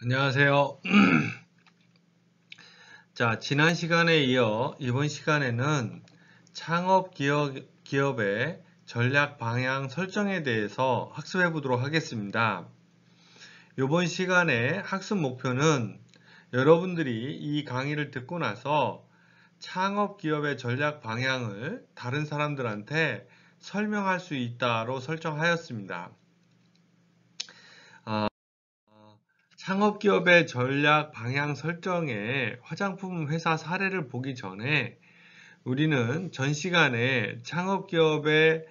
안녕하세요. 자, 지난 시간에 이어 이번 시간에는 기업의 전략 방향 설정에 대해서 학습해 보도록 하겠습니다. 이번 시간의 학습 목표는 여러분들이 이 강의를 듣고 나서 창업 기업의 전략 방향을 다른 사람들한테 설명할 수 있다로 설정하였습니다. 창업기업의 전략 방향 설정에 화장품 회사 사례를 보기 전에 우리는 전 시간에 창업기업을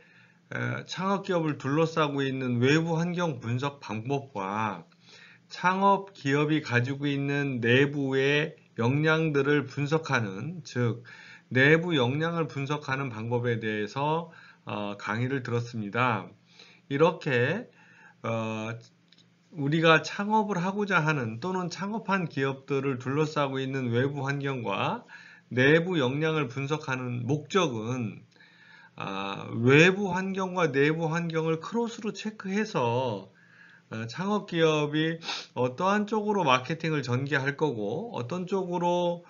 둘러싸고 있는 외부 환경 분석 방법과 창업기업이 가지고 있는 내부의 역량들을 분석하는, 즉 내부 역량을 분석하는 방법에 대해서 강의를 들었습니다. 이렇게 우리가 창업을 하고자 하는 또는 창업한 기업들을 둘러싸고 있는 외부 환경과 내부 역량을 분석하는 목적은 외부 환경과 내부 환경을 크로스로 체크해서 창업 기업이 어떠한 쪽으로 마케팅을 전개할 거고 어떤 쪽으로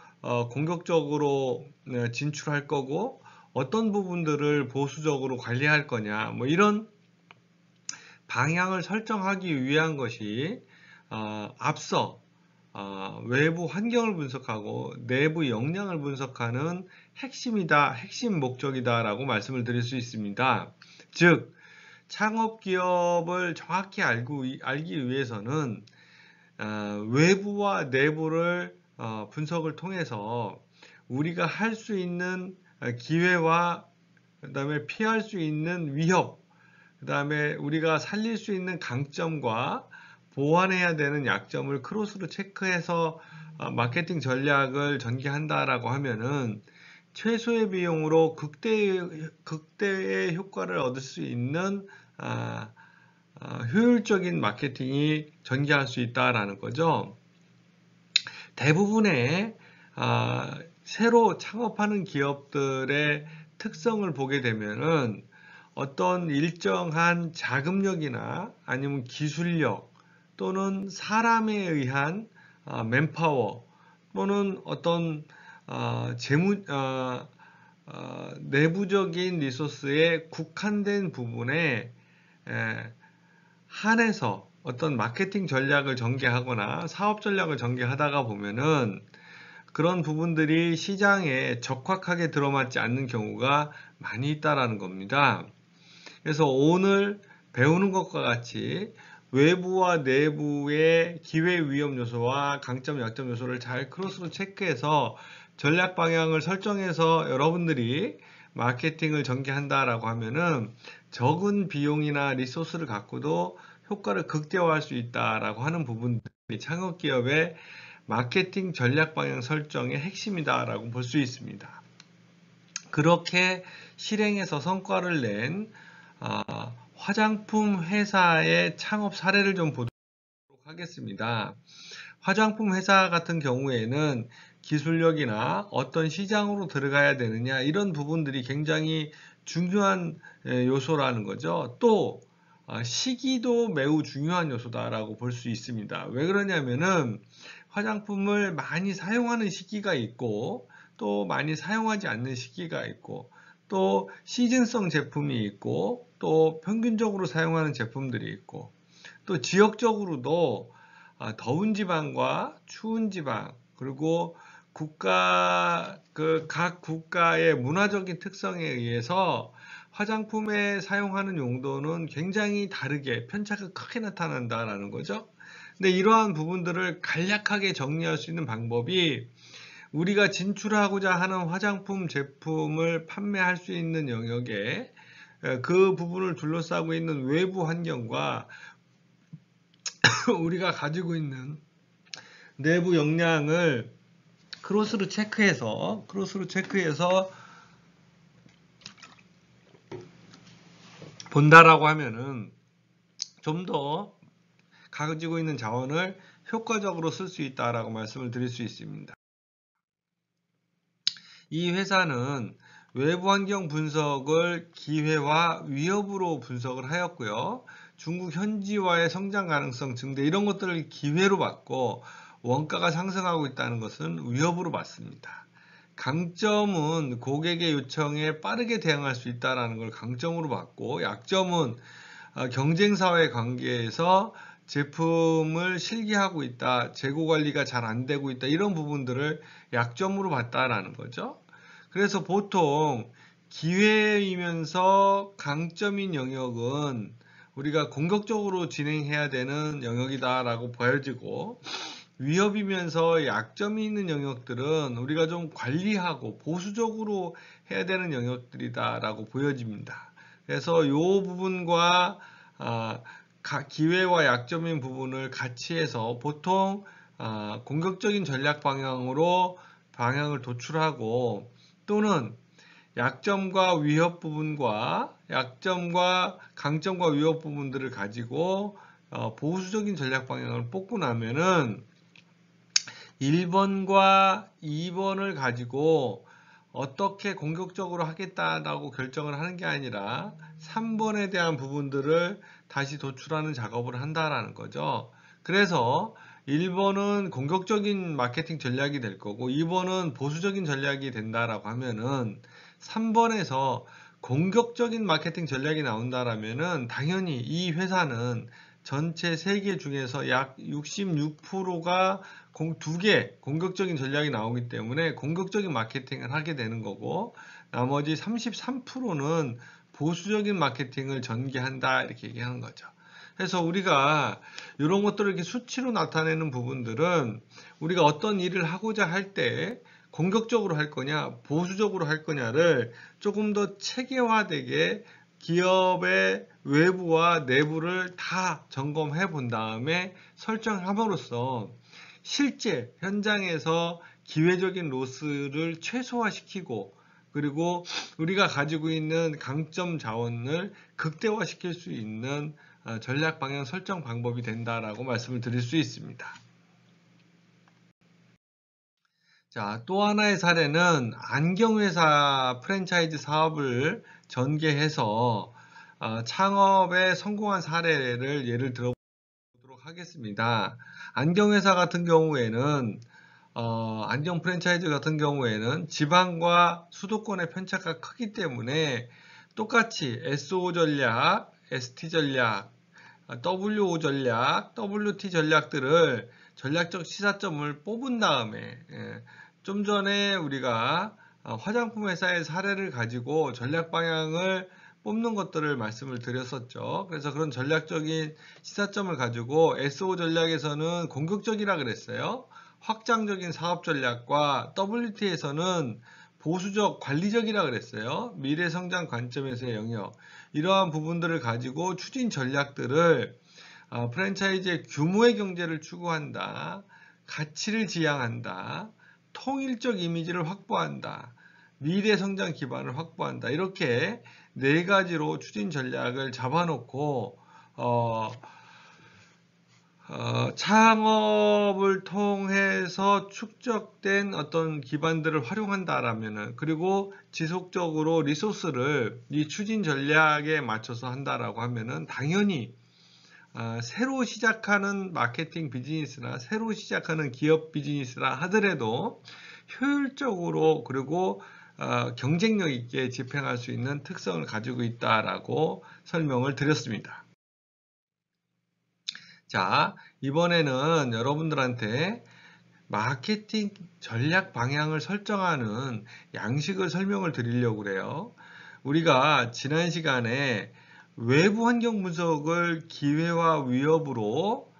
공격적으로 진출할 거고 어떤 부분들을 보수적으로 관리할 거냐 뭐 이런 방향을 설정하기 위한 것이 앞서 외부 환경을 분석하고 내부 역량을 분석하는 핵심 목적이다 라고 말씀을 드릴 수 있습니다. 즉 창업 기업을 정확히 알기 위해서는 외부와 내부를 분석을 통해서 우리가 할 수 있는 기회와 그 다음에 피할 수 있는 위협, 그 다음에 우리가 살릴 수 있는 강점과 보완해야 되는 약점을 크로스로 체크해서 마케팅 전략을 전개한다라고 하면은 최소의 비용으로 극대의 효과를 얻을 수 있는 효율적인 마케팅이 전개할 수 있다라는 거죠. 대부분의 새로 창업하는 기업들의 특성을 보게 되면은 어떤 일정한 자금력이나 아니면 기술력 또는 사람에 의한 맨파워 또는 어떤 내부적인 리소스의 국한된 부분에 한해서 어떤 마케팅 전략을 전개하거나 사업 전략을 전개하다가 보면은 그런 부분들이 시장에 적확하게 들어맞지 않는 경우가 많이 있다라는 겁니다. 그래서 오늘 배우는 것과 같이 외부와 내부의 기회 위험 요소와 강점 약점 요소를 잘 크로스로 체크해서 전략 방향을 설정해서 여러분들이 마케팅을 전개한다라고 하면은 적은 비용이나 리소스를 갖고도 효과를 극대화할 수 있다라고 하는 부분들이 창업 기업의 마케팅 전략 방향 설정의 핵심이다라고 볼 수 있습니다. 그렇게 실행해서 성과를 낸 화장품 회사의 창업 사례를 좀 보도록 하겠습니다. 화장품 회사 같은 경우에는 기술력이나 어떤 시장으로 들어가야 되느냐 이런 부분들이 굉장히 중요한 요소라는 거죠. 또 시기도 매우 중요한 요소다라고 볼 수 있습니다. 왜 그러냐면은 화장품을 많이 사용하는 시기가 있고 또 많이 사용하지 않는 시기가 있고 또 시즌성 제품이 있고 또 평균적으로 사용하는 제품들이 있고 또 지역적으로도 더운 지방과 추운 지방 그리고 각 국가의 문화적인 특성에 의해서 화장품에 사용하는 용도는 굉장히 다르게 편차가 크게 나타난다라는 거죠. 근데 이러한 부분들을 간략하게 정리할 수 있는 방법이 우리가 진출하고자 하는 화장품 제품을 판매할 수 있는 영역에 그 부분을 둘러싸고 있는 외부 환경과 우리가 가지고 있는 내부 역량을 크로스로 체크해서 본다라고 하면은 좀 더 가지고 있는 자원을 효과적으로 쓸 수 있다라고 말씀을 드릴 수 있습니다. 이 회사는 외부 환경 분석을 기회와 위협으로 분석을 하였고요. 중국 현지화의 성장 가능성 증대 이런 것들을 기회로 봤고 원가가 상승하고 있다는 것은 위협으로 봤습니다. 강점은 고객의 요청에 빠르게 대응할 수 있다는 걸 강점으로 봤고 약점은 경쟁사와의 관계에서 제품을 실기하고 있다, 재고 관리가 잘 안 되고 있다 이런 부분들을 약점으로 봤다라는 거죠. 그래서 보통 기회이면서 강점인 영역은 우리가 공격적으로 진행해야 되는 영역이다라고 보여지고 위협이면서 약점이 있는 영역들은 우리가 좀 관리하고 보수적으로 해야 되는 영역들이다라고 보여집니다. 그래서 이 부분과 기회와 약점인 부분을 같이 해서 보통 공격적인 전략 방향으로 방향을 도출하고 또는 약점과 위협 부분과 약점과 강점과 위협 부분들을 가지고 보수적인 전략 방향을 뽑고 나면은 1번과 2번을 가지고 어떻게 공격적으로 하겠다라고 결정을 하는 게 아니라 3번에 대한 부분들을 다시 도출하는 작업을 한다라는 거죠. 그래서 1번은 공격적인 마케팅 전략이 될 거고 2번은 보수적인 전략이 된다라고 하면은 3번에서 공격적인 마케팅 전략이 나온다라면은 당연히 이 회사는 전체 세계 중에서 약 66%가 두 개 공격적인 전략이 나오기 때문에 공격적인 마케팅을 하게 되는 거고 나머지 33%는 보수적인 마케팅을 전개한다 이렇게 얘기하는 거죠. 그래서 우리가 이런 것들을 이렇게 수치로 나타내는 부분들은 우리가 어떤 일을 하고자 할 때 공격적으로 할 거냐 보수적으로 할 거냐를 조금 더 체계화되게 기업의 외부와 내부를 다 점검해 본 다음에 설정함으로써 실제 현장에서 기회적인 로스를 최소화시키고 그리고 우리가 가지고 있는 강점 자원을 극대화시킬 수 있는 전략 방향 설정 방법이 된다라고 말씀을 드릴 수 있습니다. 자, 또 하나의 사례는 안경회사 프랜차이즈 사업을 전개해서 창업에 성공한 사례를 예를 들어보도록 하겠습니다. 안경회사 같은 경우에는 안경 프랜차이즈 같은 경우에는 지방과 수도권의 편차가 크기 때문에 똑같이 SO 전략, ST 전략, WO 전략, WT 전략들을 전략적 시사점을 뽑은 다음에 좀 전에 우리가 화장품 회사의 사례를 가지고 전략 방향을 뽑는 것들을 말씀을 드렸었죠. 그래서 그런 전략적인 시사점을 가지고 SO 전략에서는 공격적이라 그랬어요. 확장적인 사업 전략과 WT에서는 보수적 관리적이라 그랬어요. 미래 성장 관점에서의 영역. 이러한 부분들을 가지고 추진 전략들을 프랜차이즈의 규모의 경제를 추구한다. 가치를 지향한다. 통일적 이미지를 확보한다. 미래 성장 기반을 확보한다. 이렇게 네 가지로 추진 전략을 잡아놓고 창업을 통해서 축적된 어떤 기반들을 활용한다라면은 그리고 지속적으로 리소스를 이 추진 전략에 맞춰서 한다라고 하면은 당연히 새로 시작하는 마케팅 비즈니스나 새로 시작하는 기업 비즈니스라 하더라도 효율적으로 그리고 경쟁력 있게 집행할 수 있는 특성을 가지고 있다라고 설명을 드렸습니다. 자, 이번에는 여러분들한테 마케팅 전략 방향을 설정하는 양식을 설명을 드리려고 그래요. 우리가 지난 시간에 외부 환경 분석을 기회와 위협으로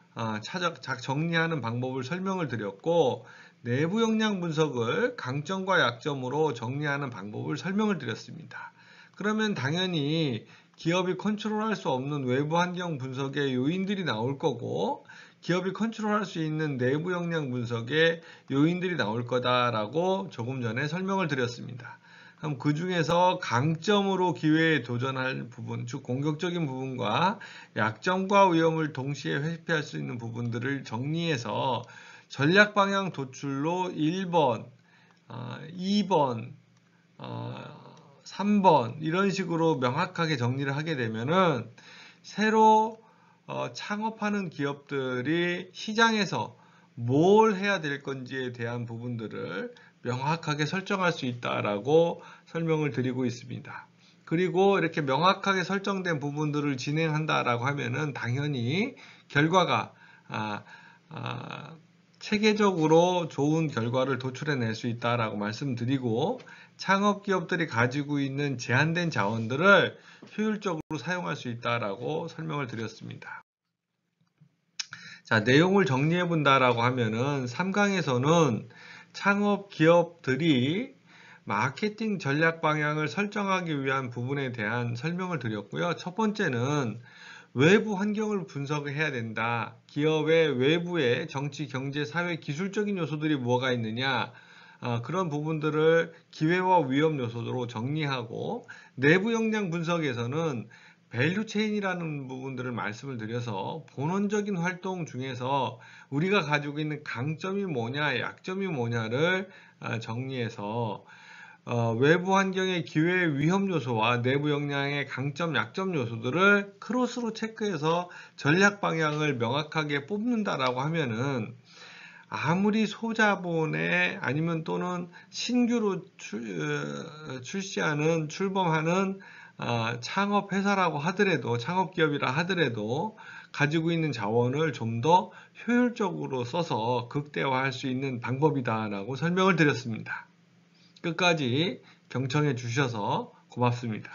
정리하는 방법을 설명을 드렸고 내부 역량 분석을 강점과 약점으로 정리하는 방법을 설명을 드렸습니다. 그러면 당연히 기업이 컨트롤할 수 없는 외부 환경 분석의 요인들이 나올 거고 기업이 컨트롤할 수 있는 내부 역량 분석의 요인들이 나올 거다라고 조금 전에 설명을 드렸습니다. 그럼 그 중에서 강점으로 기회에 도전할 부분, 즉 공격적인 부분과 약점과 위험을 동시에 회피할 수 있는 부분들을 정리해서 전략 방향 도출로 1번, 2번, 3번 이런 식으로 명확하게 정리를 하게 되면은 새로 창업하는 기업들이 시장에서 뭘 해야 될 건지에 대한 부분들을 명확하게 설정할 수 있다라고 설명을 드리고 있습니다. 그리고 이렇게 명확하게 설정된 부분들을 진행한다라고 하면은 당연히 결과가 체계적으로 좋은 결과를 도출해낼 수 있다라고 말씀드리고, 창업 기업들이 가지고 있는 제한된 자원들을 효율적으로 사용할 수 있다라고 설명을 드렸습니다. 자, 내용을 정리해 본다라고 하면은 3강에서는 창업 기업들이 마케팅 전략 방향을 설정하기 위한 부분에 대한 설명을 드렸고요. 첫 번째는 외부 환경을 분석을 해야 된다. 기업의 외부의 정치, 경제, 사회, 기술적인 요소들이 뭐가 있느냐, 그런 부분들을 기회와 위험 요소로 정리하고, 내부 역량 분석에서는 밸류 체인이라는 부분들을 말씀을 드려서 본원적인 활동 중에서 우리가 가지고 있는 강점이 뭐냐, 약점이 뭐냐를 정리해서 외부 환경의 기회 위험 요소와 내부 역량의 강점, 약점 요소들을 크로스로 체크해서 전략 방향을 명확하게 뽑는다라고 하면은 아무리 소자본에 아니면 또는 신규로 출범하는 창업 회사라고 하더라도, 창업 기업이라 하더라도 가지고 있는 자원을 좀 더 효율적으로 써서 극대화할 수 있는 방법이다라고 설명을 드렸습니다. 끝까지 경청해 주셔서 고맙습니다.